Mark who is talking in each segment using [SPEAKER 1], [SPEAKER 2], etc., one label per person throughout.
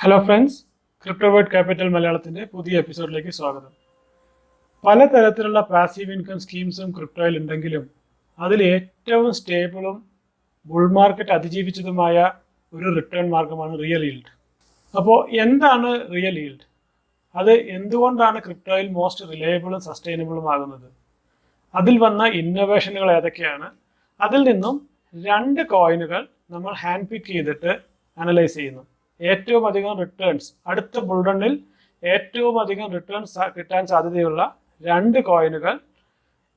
[SPEAKER 1] Hello friends, ക്രിപ്റ്റോവേർട്ട് capital മലയാളത്തിൻ്റെ പുതിയ എപ്പിസോഡിലേക്ക് സ്വാഗതം. പലതരത്തിലുള്ള പാസീവ് ഇൻകം സ്കീംസും ക്രിപ്റ്റോയിൽ ഉണ്ടെങ്കിലും അതിൽ ഏറ്റവും സ്റ്റേബിളും ബുൾ മാർക്കറ്റ് അതിജീവിച്ചതുമായ ഒരു റിട്ടേൺ മാർഗമാണ് റിയൽ ഈൽഡ്. അപ്പോൾ എന്താണ് റിയൽ ഈൽഡ്? അത് എന്തുകൊണ്ടാണ് ക്രിപ്റ്റോയിൽ മോസ്റ്റ് റിലയബിളും സസ്റ്റൈനബിളും ആകുന്നത്? അതിൽ വന്ന ഇന്നോവേഷനുകൾ ഏതൊക്കെയാണ്? അതിൽ നിന്നും 2 കോയിനുകൾ നമ്മൾ ഹാൻഡ് പിക്ക് ചെയ്തിട്ട് അനലൈസ് ചെയ്യുന്നു. ഏറ്റവും അധികം റിട്ടേൺസ്, അടുത്ത ബുൾറണ്ണിൽ ഏറ്റവും അധികം റിട്ടേൺസ് കിട്ടാൻ സാധ്യതയുള്ള 2 കോയിനുകൾ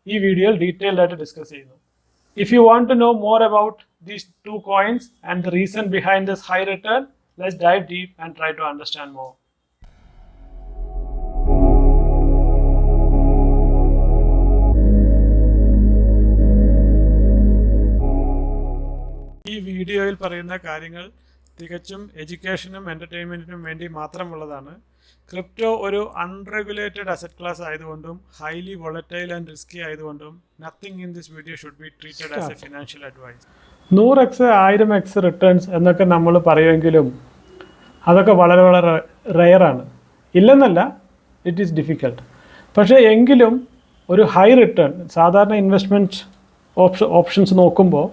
[SPEAKER 1] ഈ വീഡിയോയിൽ ഡീറ്റെയിൽഡ് ആയിട്ട് ഡിസ്കസ് ചെയ്യുന്നു. If you want to know more about these 2 coins and the reason behind this high return, let's dive deep and try to understand more. ഈ വീഡിയോയിൽ പറയുന്ന കാര്യങ്ങൾ തികച്ചും എഡ്യൂക്കേഷനും എൻ്റർടൈൻമെൻറ്റിനും വേണ്ടി മാത്രമുള്ളതാണ്. ക്രിപ്റ്റോ ഒരു അൺറെഗുലേറ്റഡ് അസറ്റ് ക്ലാസ് ആയതുകൊണ്ടും ഹൈലി വോളറ്റൈൽ ആൻഡ് റിസ്കി ആയതുകൊണ്ടും nothing in this video should be treated as a financial advice. 100x 1000x returns എന്നൊക്കെ നമ്മൾ പറയുമെങ്കിലും അതൊക്കെ വളരെ വളരെ റെയറാണ്. ഇല്ലെന്നല്ല, ഇറ്റ് ഈസ് ഡിഫിക്കൽട്ട്. പക്ഷേ എങ്കിലും ഒരു ഹൈ റിട്ടേൺ, സാധാരണ ഇൻവെസ്റ്റ്മെൻറ്റ് ഓപ്ഷൻസ് നോക്കുമ്പോൾ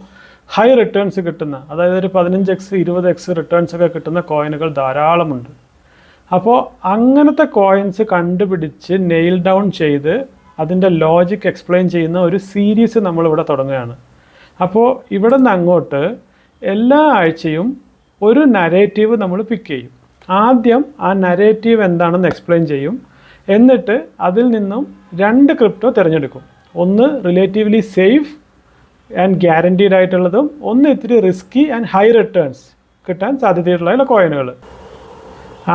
[SPEAKER 1] ഹൈ റിട്ടേൺസ് കിട്ടുന്ന, അതായത് ഒരു 15x 20x റിട്ടേൺസ് ഒക്കെ കിട്ടുന്ന കോയിനുകൾ ധാരാളമുണ്ട്. അപ്പോൾ അങ്ങനത്തെ കോയിൻസ് കണ്ടുപിടിച്ച് നെയിൽ ഡൗൺ ചെയ്ത് അതിൻ്റെ ലോജിക് എക്സ്പ്ലെയിൻ ചെയ്യുന്ന ഒരു സീരീസ് നമ്മളിവിടെ തുടങ്ങുകയാണ്. അപ്പോൾ ഇവിടെ നിന്ന് അങ്ങോട്ട് എല്ലാ ആഴ്ചയും ഒരു നരേറ്റീവ് നമ്മൾ പിക്ക് ചെയ്യും. ആദ്യം ആ നരേറ്റീവ് എന്താണെന്ന് എക്സ്പ്ലെയിൻ ചെയ്യും. എന്നിട്ട് അതിൽ നിന്നും 2 ക്രിപ്റ്റോ തിരഞ്ഞെടുക്കും. ഒന്ന് റിലേറ്റീവ്ലി സേഫ് ആൻഡ് ഗ്യാരൻറ്റീഡ് ആയിട്ടുള്ളതും, ഒന്ന് ഇത്തിരി റിസ്കി ആൻഡ് ഹൈ റിട്ടേൺസ് കിട്ടാൻ സാധ്യതയുള്ള കോയിനുകൾ.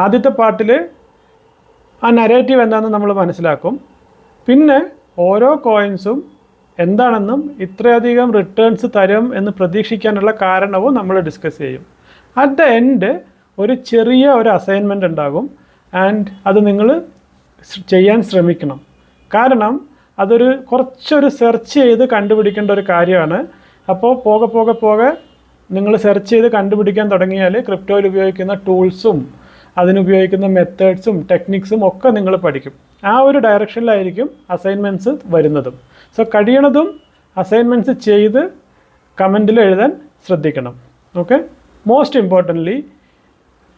[SPEAKER 1] ആദ്യത്തെ പാർട്ടിൽ ആ നരേറ്റീവ് എന്താണെന്ന് നമ്മൾ മനസ്സിലാക്കും. പിന്നെ ഓരോ കോയിൻസും എന്താണെന്നും ഇത്രയധികം റിട്ടേൺസ് തരും എന്ന് പ്രതീക്ഷിക്കാനുള്ള കാരണവും നമ്മൾ ഡിസ്കസ് ചെയ്യും. അറ്റ് ദ എൻഡ് ഒരു ചെറിയ അസൈൻമെൻറ്റ് ഉണ്ടാകും. ആൻഡ് അത് നിങ്ങൾ ചെയ്യാൻ ശ്രമിക്കണം. കാരണം അതൊരു കുറച്ചൊരു സെർച്ച് ചെയ്ത് കണ്ടുപിടിക്കേണ്ട ഒരു കാര്യമാണ്. അപ്പോൾ പോകെ നിങ്ങൾ സെർച്ച് ചെയ്ത് കണ്ടുപിടിക്കാൻ തുടങ്ങിയാൽ ക്രിപ്റ്റോയിൽ ഉപയോഗിക്കുന്ന ടൂൾസും അതിനുപയോഗിക്കുന്ന മെത്തേഡ്സും ടെക്നിക്സും ഒക്കെ നിങ്ങൾ പഠിക്കും. ആ ഒരു ഡയറക്ഷനിലായിരിക്കും അസൈൻമെൻറ്റ്സ് വരുന്നതും. സോ കഴിയണതും അസൈൻമെൻറ്റ്സ് ചെയ്ത് കമൻറ്റിൽ എഴുതാൻ ശ്രദ്ധിക്കണം. ഓക്കെ, മോസ്റ്റ് ഇമ്പോർട്ടൻ്റ്ലി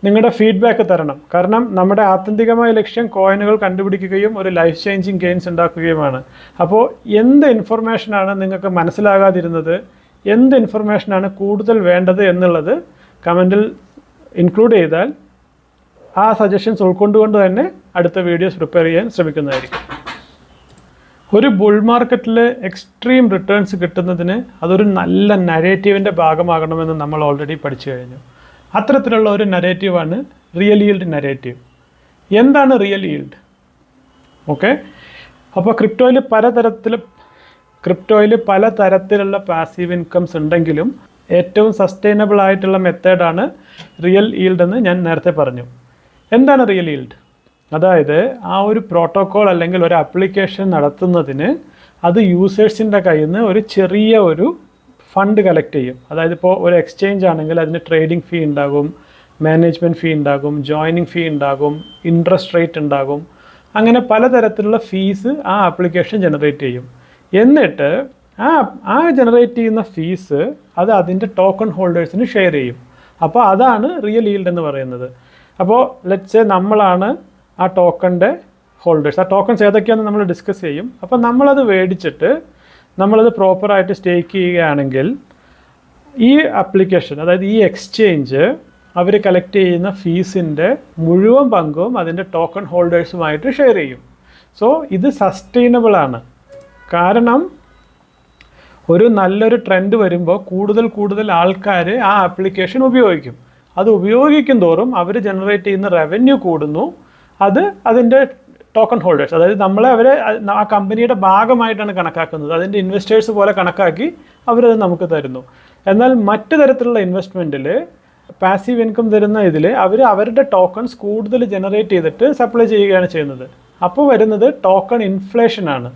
[SPEAKER 1] നിങ്ങളുടെ ഫീഡ്ബാക്ക് തരണം. കാരണം നമ്മുടെ ആത്യന്തികമായ ലക്ഷ്യം കോയിനുകൾ കണ്ടുപിടിക്കുകയും ഒരു ലൈഫ് ചേഞ്ചിങ് ഗെയിൻസ് ഉണ്ടാക്കുകയുമാണ്. അപ്പോൾ എന്ത് ഇൻഫർമേഷനാണ് നിങ്ങൾക്ക് മനസ്സിലാകാതിരുന്നത്, എന്ത് ഇൻഫർമേഷനാണ് കൂടുതൽ വേണ്ടത് എന്നുള്ളത് കമൻറ്റിൽ ഇൻക്ലൂഡ് ചെയ്താൽ ആ സജഷൻസ് ഉൾക്കൊണ്ടുകൊണ്ട് തന്നെ അടുത്ത വീഡിയോസ് പ്രിപ്പയർ ചെയ്യാൻ ശ്രമിക്കുന്നതായിരിക്കും. ഒരു ബുൾ മാർക്കറ്റിൽ എക്സ്ട്രീം റിട്ടേൺസ് കിട്ടുന്നതിന് അതൊരു നല്ല നരേറ്റീവിൻ്റെ ഭാഗമാകണമെന്ന് നമ്മൾ ഓൾറെഡി പഠിച്ചു കഴിഞ്ഞു. അത്തരത്തിലുള്ള ഒരു നരേറ്റീവാണ് റിയൽ ഈൽഡ് നരേറ്റീവ്. എന്താണ് റിയൽ ഈൽഡ്? ഓക്കെ, അപ്പോൾ ക്രിപ്റ്റോയിൽ പലതരത്തിലുള്ള പാസീവ് ഇൻകംസ് ഉണ്ടെങ്കിലും ഏറ്റവും സസ്റ്റൈനബിൾ ആയിട്ടുള്ള മെത്തേഡാണ് റിയൽ ഈൽഡ് എന്ന് ഞാൻ നേരത്തെ പറഞ്ഞു. എന്താണ് റിയൽ ഈൽഡ്? അതായത് ആ ഒരു പ്രോട്ടോക്കോൾ അല്ലെങ്കിൽ ഒരു ആപ്ലിക്കേഷൻ നടത്തുന്നതിന് അത് യൂസേഴ്സിൻ്റെ കയ്യിൽ നിന്ന് ഒരു ചെറിയ ഫണ്ട് കളക്ട് ചെയ്യും. അതായത് ഇപ്പോൾ ഒരു എക്സ്ചേഞ്ച് ആണെങ്കിൽ അതിന് ട്രേഡിംഗ് ഫീ ഉണ്ടാകും, മാനേജ്മെൻറ്റ് ഫീ ഉണ്ടാകും, ജോയിനിങ് ഫീ ഉണ്ടാകും, ഇൻട്രസ്റ്റ് റേറ്റ് ഉണ്ടാകും. അങ്ങനെ പലതരത്തിലുള്ള ഫീസ് ആ ആപ്ലിക്കേഷൻ ജനറേറ്റ് ചെയ്യും. എന്നിട്ട് ആ ജനറേറ്റ് ചെയ്യുന്ന ഫീസ് അത് അതിൻ്റെ ടോക്കൺ ഹോൾഡേഴ്സിന് ഷെയർ ചെയ്യും. അപ്പോൾ അതാണ് റിയൽ ഈൽഡ് എന്ന് പറയുന്നത്. അപ്പോൾ ലെറ്റ്സ് സേ നമ്മളാണ് ആ ടോക്കണിൻ്റെ ഹോൾഡേഴ്സ്. ആ ടോക്കൺസ് ഏതൊക്കെയാണെന്ന് നമ്മൾ ഡിസ്കസ് ചെയ്യും. അപ്പോൾ നമ്മളത് മേടിച്ചിട്ട് നമ്മളത് പ്രോപ്പറായിട്ട് സ്റ്റേക്ക് ചെയ്യുകയാണെങ്കിൽ ഈ ആപ്ലിക്കേഷൻ, അതായത് ഈ എക്സ്ചേഞ്ച്, അവർ കളക്ട് ചെയ്യുന്ന ഫീസിൻ്റെ മുഴുവൻ പങ്കും അതിൻ്റെ ടോക്കൺ ഹോൾഡേഴ്സുമായിട്ട് ഷെയർ ചെയ്യും. സോ ഇത് സസ്റ്റൈനബിളാണ്. കാരണം ഒരു നല്ലൊരു ട്രെൻഡ് വരുമ്പോൾ കൂടുതൽ ആൾക്കാർ ആ ആപ്ലിക്കേഷൻ ഉപയോഗിക്കും. അത് ഉപയോഗിക്കും തോറും അവർ ജനറേറ്റ് ചെയ്യുന്ന റവന്യൂ കൂടുന്നു. അത് അതിൻ്റെ ടോക്കൺ ഹോൾഡേഴ്സ്, അതായത് അവരെ ആ കമ്പനിയുടെ ഭാഗമായിട്ടാണ് കണക്കാക്കുന്നത്. അതിൻ്റെ ഇൻവെസ്റ്റേഴ്സ് പോലെ കണക്കാക്കി അവരത് നമുക്ക് തരുന്നു. എന്നാൽ മറ്റു തരത്തിലുള്ള ഇൻവെസ്റ്റ്മെൻറ്റിൽ പാസീവ് ഇൻകം തരുന്ന ഇതിൽ അവരുടെ ടോക്കൺസ് കൂടുതൽ ജനറേറ്റ് ചെയ്തിട്ട് സപ്ലൈ ചെയ്യുകയാണ് ചെയ്യുന്നത്. അപ്പോൾ വരുന്നത് ടോക്കൺ ഇൻഫ്ലേഷനാണ്.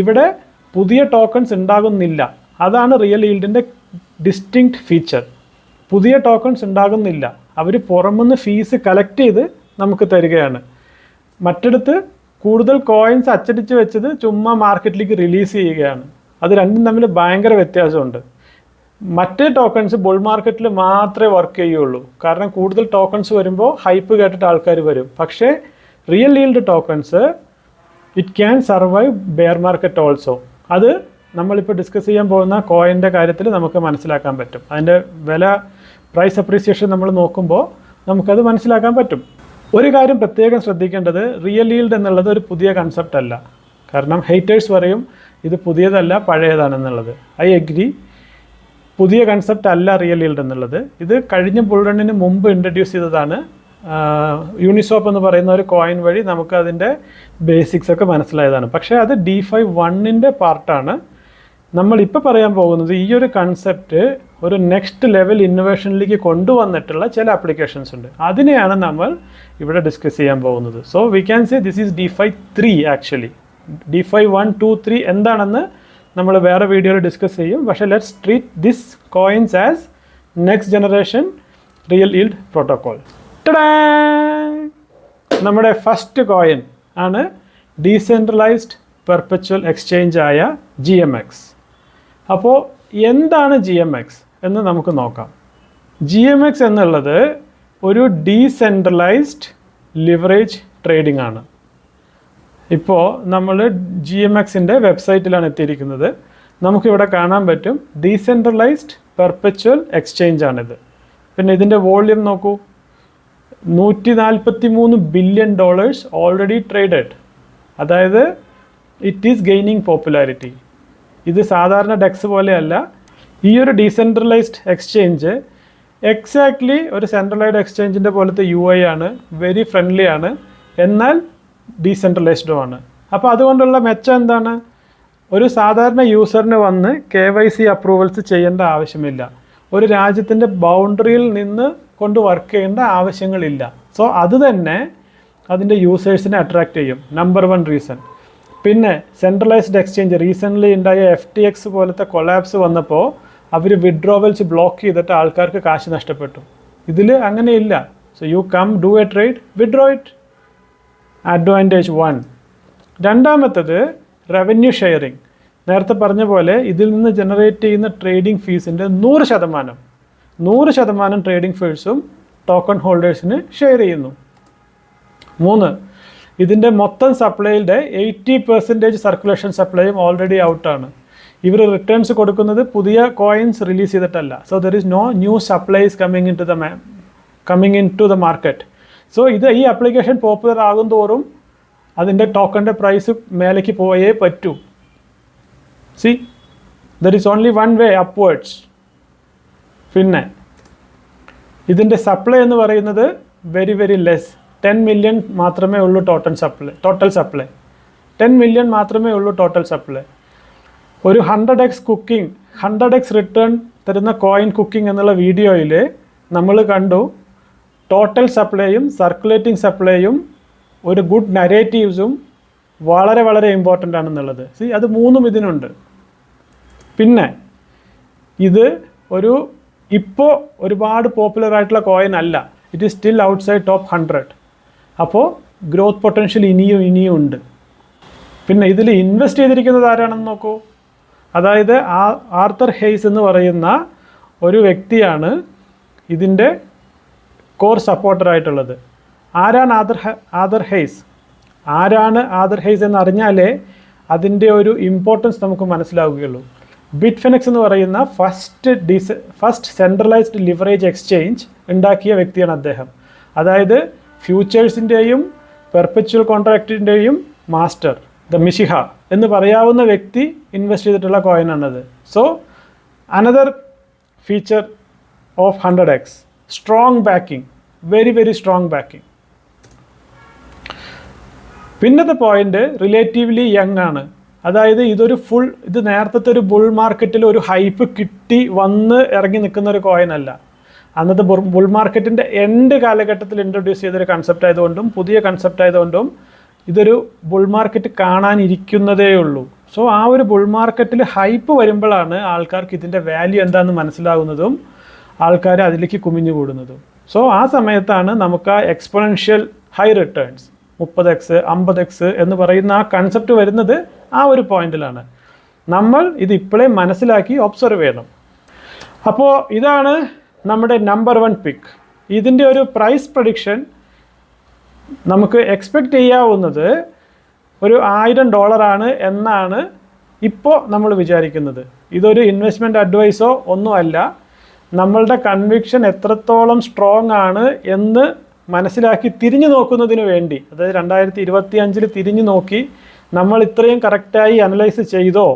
[SPEAKER 1] ഇവിടെ പുതിയ ടോക്കൺസ് ഉണ്ടാകുന്നില്ല. അതാണ് റിയൽ ഈൽഡിൻ്റെ ഡിസ്റ്റിങ്ക്റ്റ് ഫീച്ചർ. പുതിയ ടോക്കൺസ് ഉണ്ടാകുന്നില്ല. അവർ പുറമെന്ന് ഫീസ് കളക്ട് ചെയ്ത് നമുക്ക് തരികയാണ്. മറ്റിടത്ത് കൂടുതൽ കോയിൻസ് അച്ചടിച്ച് വെച്ചത് ചുമ്മാ മാർക്കറ്റിലേക്ക് റിലീസ് ചെയ്യുകയാണ്. അത് രണ്ടും തമ്മിൽ ഭയങ്കര വ്യത്യാസമുണ്ട്. മറ്റേ ടോക്കൺസ് ബുൾ മാർക്കറ്റിൽ മാത്രമേ വർക്ക് ചെയ്യുള്ളൂ. കാരണം കൂടുതൽ ടോക്കൺസ് വരുമ്പോൾ ഹൈപ്പ് കേട്ടിട്ട് ആൾക്കാർ വരും. പക്ഷേ real yield tokens it can survive bear market also. അത് നമ്മളിപ്പോൾ ഡിസ്കസ് ചെയ്യാൻ പോകുന്ന കോയിൻ്റെ കാര്യത്തിൽ നമുക്ക് മനസ്സിലാക്കാൻ പറ്റും. അതിൻ്റെ വില പ്രൈസ് അപ്രീസിയേഷൻ നമ്മൾ നോക്കുമ്പോൾ നമുക്കത് മനസ്സിലാക്കാൻ പറ്റും. ഒരു കാര്യം പ്രത്യേകം ശ്രദ്ധിക്കേണ്ടത്, റിയൽ ഈൽഡ് എന്നുള്ളത് ഒരു പുതിയ കൺസെപ്റ്റ് അല്ല. കാരണം ഹേറ്റേഴ്സ് പറയും ഇത് പുതിയതല്ല പഴയതാണെന്നുള്ളത്. ഐ എഗ്രി, പുതിയ കൺസെപ്റ്റ് അല്ല റിയൽ ഈൽഡ് എന്നുള്ളത്. ഇത് കഴിഞ്ഞ ബുൾ റണ്ണിന് മുമ്പ് ഇൻട്രൊഡ്യൂസ് ചെയ്തതാണ്. യൂണിസോപ്പ് എന്ന് പറയുന്ന ഒരു കോയിൻ വഴി നമുക്ക് അതിൻ്റെ ബേസിക്സ് ഒക്കെ മനസ്സിലായതാണ്. പക്ഷേ അത് DeFi 1ൻ്റെ പാർട്ടാണ്. നമ്മളിപ്പോൾ പറയാൻ പോകുന്നത് ഈ ഒരു കൺസെപ്റ്റ് ഒരു നെക്സ്റ്റ് ലെവൽ ഇന്നോവേഷനിലേക്ക് കൊണ്ടുവന്നിട്ടുള്ള ചില ആപ്ലിക്കേഷൻസ് ഉണ്ട്. അതിനെയാണ് നമ്മൾ ഇവിടെ ഡിസ്കസ് ചെയ്യാൻ പോകുന്നത്. So we can say this is DeFi 3 actually. DeFi 1, 2, 3 എന്താണെന്ന് നമ്മൾ വേറെ വീഡിയോയിൽ ഡിസ്കസ് ചെയ്യും. പക്ഷേ let's treat this coins as next generation real yield protocol. നമ്മുടെ ഫസ്റ്റ് കോയിൻ ആണ് ഡീസെൻട്രലൈസ്ഡ് പെർപെച്വൽ എക്സ്ചേഞ്ച് ആയ GMX. അപ്പോൾ എന്താണ് GMX എന്ന് നമുക്ക് നോക്കാം. GMX എന്നുള്ളത് ഒരു ഡീസെൻട്രലൈസ്ഡ് ലിവറേജ് ട്രേഡിംഗ് ആണ്. ഇപ്പോൾ നമ്മൾ GMXൻ്റെ വെബ്സൈറ്റിലാണ് എത്തിയിരിക്കുന്നത്. നമുക്കിവിടെ കാണാൻ പറ്റും ഡീസെൻട്രലൈസ്ഡ് പെർപെച്വൽ എക്സ്ചേഞ്ച് ആണിത്. പിന്നെ ഇതിൻ്റെ വോള്യൂം നോക്കൂ, $143 ബില്യൺ ഓൾറെഡി ട്രേഡഡ്. അതായത് ഇറ്റ് ഈസ് ഗെയിനിങ് പോപ്പുലാരിറ്റി. ഇത് സാധാരണ ഡെക്സ് പോലെയല്ല. ഈ ഒരു ഡീസെൻട്രലൈസ്ഡ് എക്സ്ചേഞ്ച് എക്സാക്ട്ലി ഒരു സെൻട്രലൈസ്ഡ് എക്സ്ചേഞ്ചിൻ്റെ പോലത്തെ UI ആണ്, വെരി ഫ്രണ്ട്ലി ആണ്, എന്നാൽ ഡീസെൻട്രലൈസ്ഡും ആണ്. അപ്പോൾ അതുകൊണ്ടുള്ള മെച്ചം എന്താണ്? ഒരു സാധാരണ യൂസറിന് വന്ന് KYC അപ്രൂവൽസ് ചെയ്യേണ്ട ആവശ്യമില്ല. ഒരു രാജ്യത്തിൻ്റെ ബൗണ്ടറിയിൽ നിന്ന് കൊണ്ട് വർക്ക് ചെയ്യേണ്ട ആവശ്യങ്ങളില്ല. സോ അത് തന്നെ അതിൻ്റെ യൂസേഴ്സിനെ അട്രാക്റ്റ് ചെയ്യും. Number 1 reason. പിന്നെ സെൻട്രലൈസ്ഡ് എക്സ്ചേഞ്ച് റീസെൻ്റ്ലി ഉണ്ടായ FTX പോലത്തെ കൊളാപ്സ് വന്നപ്പോൾ അവർ വിഡ്രോവൽസ് ബ്ലോക്ക് ചെയ്തിട്ട് ആൾക്കാർക്ക് കാശ് നഷ്ടപ്പെട്ടു. ഇതിൽ അങ്ങനെയില്ല. So you come do a trade, withdraw it. Advantage 1. രണ്ടാമത്തത് റവന്യൂ ഷെയറിങ്. നേരത്തെ പറഞ്ഞ പോലെ ഇതിൽ നിന്ന് ജനറേറ്റ് ചെയ്യുന്ന ട്രേഡിംഗ് ഫീസിൻ്റെ 100% ട്രേഡിംഗ് ഫീസും ടോക്കൺ ഹോൾഡേഴ്സിന് ഷെയർ ചെയ്യുന്നു. 3. ഇതിൻ്റെ മൊത്തം സപ്ലൈയുടെ 80% സർക്കുലേഷൻ സപ്ലൈയും ഓൾറെഡി ഔട്ടാണ്. ഇവർ റിട്ടേൺസ് കൊടുക്കുന്നത് പുതിയ കോയിൻസ് റിലീസ് ചെയ്തിട്ടല്ല. So there is no new supplies coming in to the market. So ഇത് ഈ ആപ്ലിക്കേഷൻ പോപ്പുലർ ആകും തോറും അതിൻ്റെ ടോക്കണിൻ്റെ പ്രൈസ് മേലേക്ക് പോയേ പറ്റൂ. C there is only one way upwards. പിന്നെ ഇതിൻ്റെ സപ്ലൈ എന്ന് പറയുന്നത് വെരി വെരി ലെസ്. 10 മില്യൺ മാത്രമേ ഉള്ളൂ ടോട്ടൽ സപ്ലൈ. 10 മില്യൺ മാത്രമേ ഉള്ളൂ ടോട്ടൽ സപ്ലൈ. ഒരു 100x കുക്കിംഗ്, 100x റിട്ടേൺ തരുന്ന കോയിൻ കുക്കിംഗ് എന്നുള്ള വീഡിയോയിൽ നമ്മൾ കണ്ടു ടോട്ടൽ സപ്ലൈയും സർക്കുലേറ്റിംഗ് സപ്ലൈയും ഒരു ഗുഡ് നരേറ്റീവ്സും വളരെ വളരെ ഇമ്പോർട്ടൻ്റ് ആണെന്നുള്ളത്. അത് 3 ഇതിനുണ്ട്. പിന്നെ ഇത് ഇപ്പോൾ ഒരുപാട് പോപ്പുലർ ആയിട്ടുള്ള കോയിൻ അല്ല. It is still outside top 100. അപ്പോൾ ഗ്രോത്ത് പൊട്ടൻഷ്യൽ ഇനിയും ഉണ്ട്. പിന്നെ ഇതിൽ ഇൻവെസ്റ്റ് ചെയ്തിരിക്കുന്നത് ആരാണെന്ന് നോക്കൂ. അതായത് ആർത്തർ ഹെയ്സ് എന്ന് പറയുന്ന ഒരു വ്യക്തിയാണ് ഇതിൻ്റെ കോർ സപ്പോർട്ടറായിട്ടുള്ളത്. ആരാണ് ആദർ ഹെയ്സ്? ആദർ ഹെയ്സ് എന്ന് അറിഞ്ഞാലേ അതിൻ്റെ ഒരു ഇമ്പോർട്ടൻസ് നമുക്ക് മനസ്സിലാവുകയുള്ളൂ. ബിറ്റ്ഫിനെക്സ് എന്ന് പറയുന്ന ഫസ്റ്റ് സെൻട്രലൈസ്ഡ് ലിവറേജ് എക്സ്ചേഞ്ച് ഉണ്ടാക്കിയ വ്യക്തിയാണ് അദ്ദേഹം. അതായത് ഫ്യൂച്ചേഴ്സിൻ്റെയും പെർപെച്വൽ കോൺട്രാക്റ്റിൻ്റെയും മാസ്റ്റർ, ദ മിഷിഹ എന്ന് പറയാവുന്ന വ്യക്തി ഇൻവെസ്റ്റ് ചെയ്തിട്ടുള്ള കോയിനാണത്. So another feature of 100x, strong backing, very very strong backing. പിന്നത്തെ പോയിന്റ് റിലേറ്റീവ്ലി യങ് ആണ്. അതായത് ഇത് നേരത്തെ ഒരു ബുൾ മാർക്കറ്റിൽ ഒരു ഹൈപ്പ് കിട്ടി വന്ന് ഇറങ്ങി നിൽക്കുന്ന ഒരു കോയിൻ അല്ല. അന്നത്തെ ബുൾ മാർക്കറ്റിൻ്റെ എൻഡ് കാലഘട്ടത്തിൽ ഇൻട്രൊഡ്യൂസ് ചെയ്തൊരു കൺസെപ്റ്റ് ആയതുകൊണ്ടും പുതിയ കൺസെപ്റ്റ് ആയതുകൊണ്ടും ഇതൊരു ബുൾ മാർക്കറ്റ് കാണാനിരിക്കുന്നതേ ഉള്ളൂ. സോ ആ ഒരു ബുൾ മാർക്കറ്റിൽ ഹൈപ്പ് വരുമ്പോഴാണ് ആൾക്കാർക്ക് ഇതിൻ്റെ വാല്യൂ എന്താണെന്ന് മനസ്സിലാകുന്നതും ആൾക്കാർ അതിലേക്ക് കുമിഞ്ഞു കൂടുന്നതും. സോ ആ സമയത്താണ് നമുക്ക് ആ exponential high returns 30x 50x എന്ന് പറയുന്ന ആ കൺസെപ്റ്റ് വരുന്നത് ആ ഒരു പോയിന്റിലാണ്. നമ്മൾ ഇത് ഇപ്പോഴേ മനസ്സിലാക്കി ഒബ്സർവ് ചെയ്യണം. അപ്പോൾ ഇതാണ് നമ്മുടെ നമ്പർ 1 പിക്ക്. ഇതിൻ്റെ ഒരു പ്രൈസ് പ്രഡിക്ഷൻ നമുക്ക് എക്സ്പെക്റ്റ് ചെയ്യാവുന്നത് ഒരു $1000 എന്നാണ് ഇപ്പോൾ നമ്മൾ വിചാരിക്കുന്നത്. ഇതൊരു ഇൻവെസ്റ്റ്മെൻറ്റ് അഡ്വൈസോ ഒന്നുമല്ല. നമ്മളുടെ കൺവിക്ഷൻ എത്രത്തോളം സ്ട്രോങ് ആണ് എന്ന് മനസ്സിലാക്കി തിരിഞ്ഞു നോക്കുന്നതിന് വേണ്ടി, അതായത് 2025 തിരിഞ്ഞു നോക്കി നമ്മൾ ഇത്രയും കറക്റ്റായി അനലൈസ് ചെയ്തോ,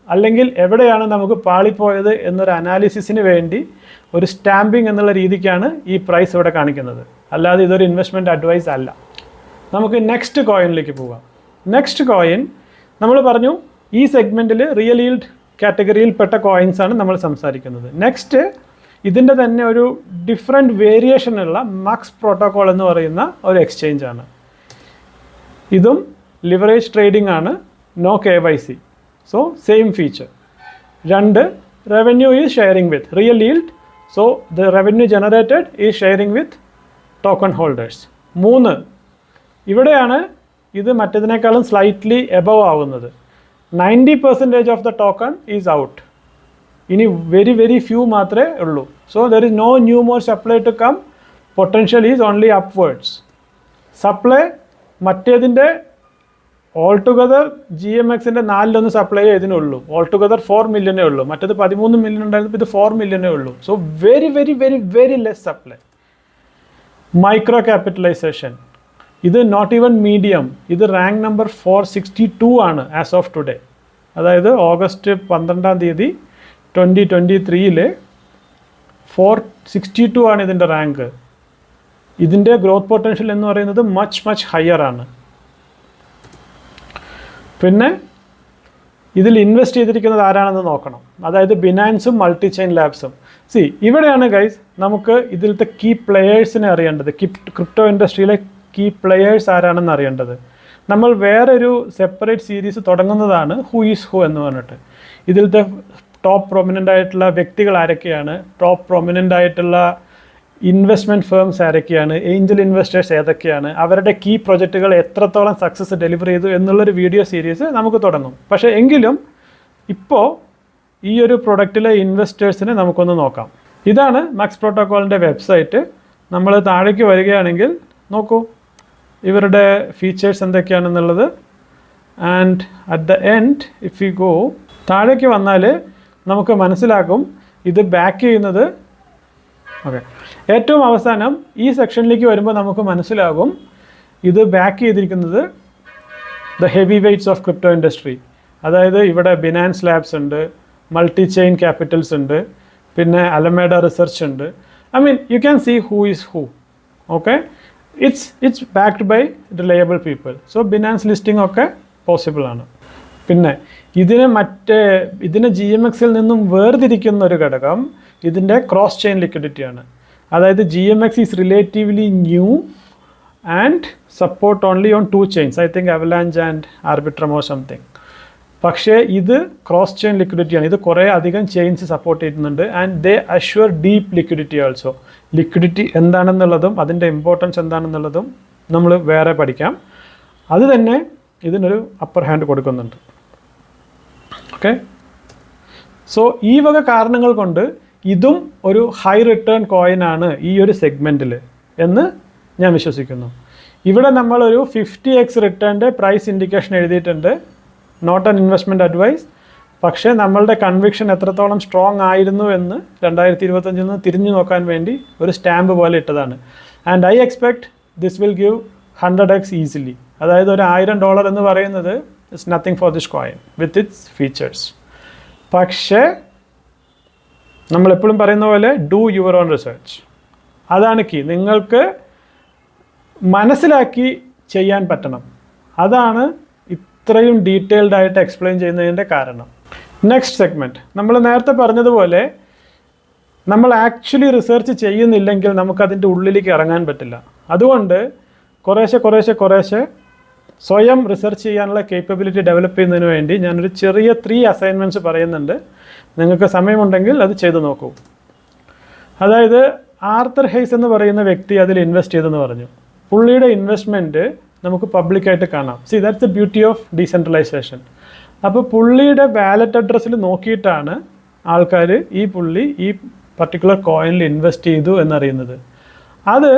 [SPEAKER 1] അല്ലെങ്കിൽ എവിടെയാണ് നമുക്ക് പാളിപ്പോയത് എന്നൊരു അനാലിസിസിന് വേണ്ടി ഒരു സ്റ്റാമ്പിംഗ് എന്നുള്ള രീതിക്കാണ് ഈ പ്രൈസ് ഇവിടെ കാണിക്കുന്നത്. അല്ലാതെ ഇതൊരു ഇൻവെസ്റ്റ്മെൻറ്റ് അഡ്വൈസ് അല്ല. നമുക്ക് നെക്സ്റ്റ് കോയിനിലേക്ക് പോകാം. നെക്സ്റ്റ് കോയിൻ നമ്മൾ പറഞ്ഞു ഈ സെഗ്മെൻറ്റിൽ റിയൽ ഈൽഡ് കാറ്റഗറിയിൽപ്പെട്ട കോയിൻസാണ് നമ്മൾ സംസാരിക്കുന്നത്. നെക്സ്റ്റ് ഇതിൻ്റെ തന്നെ ഒരു ഡിഫറെൻറ്റ് വേരിയേഷനുള്ള മക്സ് പ്രോട്ടോക്കോൾ എന്ന് പറയുന്ന ഒരു എക്സ്ചേഞ്ച് ആണ്. ഇതും ലിവറേജ് ട്രേഡിംഗ് ആണ്, no KYC. So same feature. 2 revenue is sharing with real yield. So the revenue generated is sharing with token holders. 3 ഇവിടെയാണ് ഇത് മറ്റതിനേക്കാളും സ്ലൈറ്റ്ലി എബവ് ആവുന്നത്. 90% of the token is out. ഇനി വെരി ഫ്യൂ മാത്രമേ ഉള്ളൂ. So there is no new more supply to come. Potential is only upwards. Supply മറ്റേതിൻ്റെ all together GMXൻ്റെ 4 supply ഇതിനുള്ളൂ. ഓൾ ടുഗദർ 4 മില്യണേ ഉള്ളൂ. മറ്റേത് 13 മില്യൺ ഉണ്ടായിരുന്നു, ഇത് 4 മില്യണേ ഉള്ളൂ. So very less supply. Micro capitalization ഇത് നോട്ട് ഈവൻ മീഡിയം, ഇത് റാങ്ക് നമ്പർ 462 ആണ് ആസ് ഓഫ് ടുഡേ. അതായത് ഓഗസ്റ്റ് 12 2023 462 ആണ് ഇതിൻ്റെ റാങ്ക്. ഇതിൻ്റെ ഗ്രോത്ത് പൊട്ടൻഷ്യൽ എന്ന് പറയുന്നത് മച്ച് ഹയർ ആണ്. പിന്നെ ഇതിൽ ഇൻവെസ്റ്റ് ചെയ്തിരിക്കുന്നത് ആരാണെന്ന് നോക്കണം. അതായത് ബിനാൻസും മൾട്ടി ചെയിൻ ലാബ്സും. ഇവിടെയാണ് ഗൈസ് നമുക്ക് ഇതിലത്തെ കീ പ്ലെയേഴ്സിനെ അറിയേണ്ടത്. ക്രിപ്റ്റോ ഇൻഡസ്ട്രിയിലെ കീ പ്ലെയേഴ്സ് ആരാണെന്ന് അറിയേണ്ടത്. നമ്മൾ വേറൊരു സെപ്പറേറ്റ് സീരീസ് തുടങ്ങുന്നതാണ് ഹൂ ഈസ് ഹൂ എന്ന് പറഞ്ഞിട്ട്. ഇതിലത്തെ ടോപ്പ് പ്രൊമിനൻ്റ് ആയിട്ടുള്ള വ്യക്തികൾ ആരൊക്കെയാണ്, ടോപ്പ് പ്രൊമിനൻ്റ് ആയിട്ടുള്ള ഇൻവെസ്റ്റ്മെൻറ്റ് ഫേംസ് ആരൊക്കെയാണ്, ഏഞ്ചൽ ഇൻവെസ്റ്റേഴ്സ് ഏതൊക്കെയാണ്, അവരുടെ കീ പ്രൊജക്റ്റുകൾ എത്രത്തോളം സക്സസ് ഡെലിവർ ചെയ്തു എന്നുള്ളൊരു വീഡിയോ സീരീസ് നമുക്ക് തുടങ്ങും. പക്ഷേ എങ്കിലും ഇപ്പോൾ ഈ ഒരു പ്രൊഡക്റ്റിലെ ഇൻവെസ്റ്റേഴ്സിനെ നമുക്കൊന്ന് നോക്കാം. ഇതാണ് മക്സ് പ്രോട്ടോക്കോളിൻ്റെ വെബ്സൈറ്റ്. നമ്മൾ താഴേക്ക് വരികയാണെങ്കിൽ നോക്കൂ ഇവരുടെ ഫീച്ചേഴ്സ് എന്തൊക്കെയാണെന്നുള്ളത്. And at the end if you go താഴേക്ക് വന്നാൽ നമുക്ക് മനസ്സിലാക്കും ഇത് ബാക്ക് ചെയ്യുന്നത്. ഓക്കെ, ഏറ്റവും അവസാനം ഈ സെക്ഷനിലേക്ക് വരുമ്പോൾ നമുക്ക് മനസ്സിലാകും ഇത് ബാക്ക് ചെയ്തിരിക്കുന്നത് the heavy weights of crypto industry. അതായത് ഇവിടെ ബിനാൻസ് ലാബ്സ് ഉണ്ട്, മൾട്ടി ചെയിൻ ക്യാപിറ്റൽസ് ഉണ്ട്, പിന്നെ അലമേഡ റിസർച്ച് ഉണ്ട്. I mean you can see who is who. Okay, it's backed by reliable people. So Binance listing ഒക്കെ possible ആണ്. പിന്നെ ഇതിനെ GMXൽ നിന്നും വേർതിരിക്കുന്ന ഒരു ഘടകം ഇതിൻ്റെ ക്രോസ് ചെയിൻ ലിക്വിഡിറ്റിയാണ്. അതായത് GMX is relatively new and support only on 2 chains, I think Avalanche and Arbitrum or something. പക്ഷേ ഇത് ക്രോസ് ചെയിൻ ലിക്വിഡിറ്റിയാണ്. ഇത് കുറേ അധികം ചെയിൻസ് സപ്പോർട്ട് ചെയ്യുന്നുണ്ട്. And they assure deep liquidity also. Liquidity എന്താണെന്നുള്ളതും അതിൻ്റെ ഇമ്പോർട്ടൻസ് എന്താണെന്നുള്ളതും നമ്മൾ വേറെ പഠിക്കാം. അത് തന്നെ ഇതിനൊരു അപ്പർ ഹാൻഡ് കൊടുക്കുന്നുണ്ട്. ഓക്കെ, സോ ഈ വക കാരണങ്ങൾ കൊണ്ട് ഇതും ഒരു ഹൈ റിട്ടേൺ കോയിനാണ് ഈ ഒരു സെഗ്മെൻറ്റിൽ എന്ന് ഞാൻ വിശ്വസിക്കുന്നു. ഇവിടെ നമ്മളൊരു 50x റിട്ടേണിൻ്റെ പ്രൈസ് ഇൻഡിക്കേഷൻ എഴുതിയിട്ടുണ്ട്. Not an investment advice. പക്ഷേ നമ്മളുടെ കൺവിക്ഷൻ എത്രത്തോളം സ്ട്രോങ് ആയിരുന്നു എന്ന് 2025 തിരിഞ്ഞു നോക്കാൻ വേണ്ടി ഒരു സ്റ്റാമ്പ് പോലെ ഇട്ടതാണ്. And I expect this will give 100x easily. അതായത് ഒരു $1000 എന്ന് പറയുന്നത് it's nothing for this coin with its features. പക്ഷേ നമ്മളെപ്പോഴും പറയുന്ന പോലെ ഡു യുവർ ഓൺ റിസർച്ച്. അതാണ് കീ. നിങ്ങൾക്ക് മനസ്സിലാക്കി ചെയ്യാൻ പറ്റണം. അതാണ് ഇത്രയും ഡീറ്റെയിൽഡ് ആയിട്ട് എക്സ്പ്ലെയിൻ ചെയ്യുന്നതിൻ്റെ കാരണം. നെക്സ്റ്റ് സെഗ്മെൻറ്റ്, നമ്മൾ നേരത്തെ പറഞ്ഞതുപോലെ നമ്മൾ ആക്ച്വലി റിസർച്ച് ചെയ്യുന്നില്ലെങ്കിൽ നമുക്കതിൻ്റെ ഉള്ളിലേക്ക് ഇറങ്ങാൻ പറ്റില്ല. അതുകൊണ്ട് കുറേശ്ശെ സ്വയം റിസർച്ച് ചെയ്യാനുള്ള കേപ്പബിലിറ്റി ഡെവലപ്പ് ചെയ്യുന്നതിന് വേണ്ടി ഞാനൊരു ചെറിയ 3 അസൈൻമെൻറ്റ്സ് പറയുന്നുണ്ട്. നിങ്ങൾക്ക് സമയമുണ്ടെങ്കിൽ അത് ചെയ്തു നോക്കൂ. അതായത് ആർത്തർ ഹെയ്സ് എന്ന് പറയുന്ന വ്യക്തി അതിൽ ഇൻവെസ്റ്റ് ചെയ്തെന്ന് പറഞ്ഞു. പുള്ളിയുടെ ഇൻവെസ്റ്റ്മെൻറ്റ് നമുക്ക് പബ്ലിക്കായിട്ട് കാണാം. C that's the beauty of decentralisation. അപ്പോൾ പുള്ളിയുടെ വാലറ്റ് അഡ്രസ്സിൽ നോക്കിയിട്ടാണ് ആൾക്കാർ പുള്ളി ഈ പർട്ടിക്കുലർ കോയിനിൽ ഇൻവെസ്റ്റ് ചെയ്തു എന്നറിയുന്നത്. അത്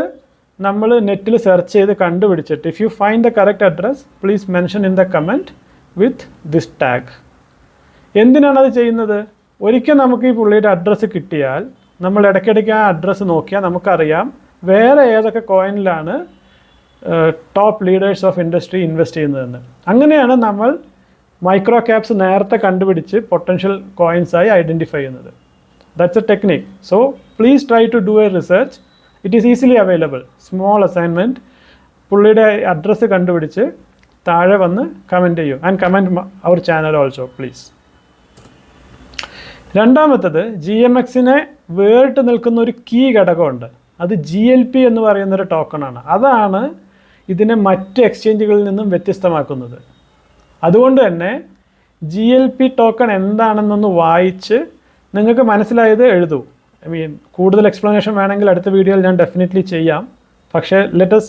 [SPEAKER 1] നമ്മൾ നെറ്റിൽ സെർച്ച് ചെയ്ത് കണ്ടുപിടിച്ചിട്ട് if you find the correct address please mention in the comment with this tag. എന്തിനാണ് അത് ചെയ്യുന്നത്? ഒരിക്കൽ നമുക്ക് ഈ പുള്ളിയുടെ അഡ്രസ്സ് കിട്ടിയാൽ നമ്മൾ ഇടയ്ക്കിടയ്ക്ക് ആ അഡ്രസ്സ് നോക്കിയാൽ നമുക്കറിയാം വേറെ ഏതൊക്കെ കോയിനിലാണ് top leaders of industry invest ചെയ്യുന്നതെന്ന്. അങ്ങനെയാണ് നമ്മൾ മൈക്രോ ക്യാപ്സ് നേരത്തെ കണ്ടുപിടിച്ച് പൊട്ടൻഷ്യൽ കോയിൻസായി ഐഡൻറ്റിഫൈ ചെയ്യുന്നത്. That's a technique. So please try to do a research. It is easily available. Small assignment. പുള്ളിയുടെ അഡ്രസ്സ് കണ്ടുപിടിച്ച് താഴെ വന്ന് കമൻറ്റ് ചെയ്യൂ. And comment our channel also please. രണ്ടാമത്തത് GMXനെ വേറിട്ട് നിൽക്കുന്ന ഒരു കീ ഘടകമുണ്ട്. അത് GLP എന്ന് പറയുന്നൊരു ടോക്കണാണ്. അതാണ് ഇതിനെ മറ്റ് എക്സ്ചേഞ്ചുകളിൽ നിന്നും വ്യത്യസ്തമാക്കുന്നത്. അതുകൊണ്ട് തന്നെ GLP ടോക്കൺ എന്താണെന്നൊന്ന് വായിച്ച് നിങ്ങൾക്ക് മനസ്സിലായത് എഴുതൂ. കൂടുതൽ എക്സ്പ്ലനേഷൻ വേണമെങ്കിൽ അടുത്ത വീഡിയോയിൽ ഞാൻ ഡെഫിനറ്റ്ലി ചെയ്യാം. പക്ഷേ let us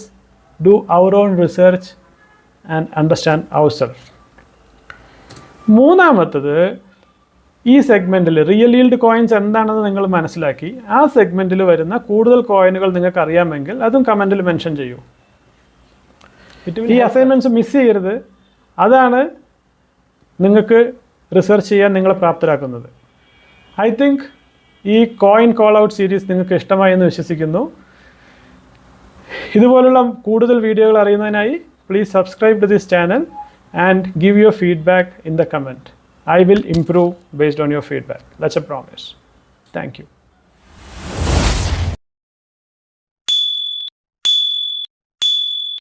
[SPEAKER 1] do our own research and understand our self. മൂന്നാമത്തത്, ഈ സെഗ്മെൻറ്റിൽ റിയൽ ഈൽഡ് കോയിൻസ് എന്താണെന്ന് നിങ്ങൾ മനസ്സിലാക്കി ആ സെഗ്മെൻറ്റിൽ വരുന്ന കൂടുതൽ കോയിനുകൾ നിങ്ങൾക്ക് അറിയാമെങ്കിൽ അതും കമൻറ്റിൽ മെൻഷൻ ചെയ്യൂ. ഈ അസൈൻമെൻറ്റ്സ് മിസ് ചെയ്യരുത്. അതാണ് നിങ്ങൾക്ക് റിസർച്ച് ചെയ്യാൻ നിങ്ങളെ പ്രാപ്തരാക്കുന്നത്. ഐ തിങ്ക് ഈ കോയിൻ കോൾ ഔട്ട് സീരീസ് നിങ്ങൾക്ക് ഇഷ്ടമായി എന്ന് വിശ്വസിക്കുന്നു. ഇതുപോലുള്ള കൂടുതൽ വീഡിയോകൾ അറിയുന്നതിനായി please subscribe to this channel and give your feedback in the comment. I will improve based on your feedback. That's a promise. Thank you.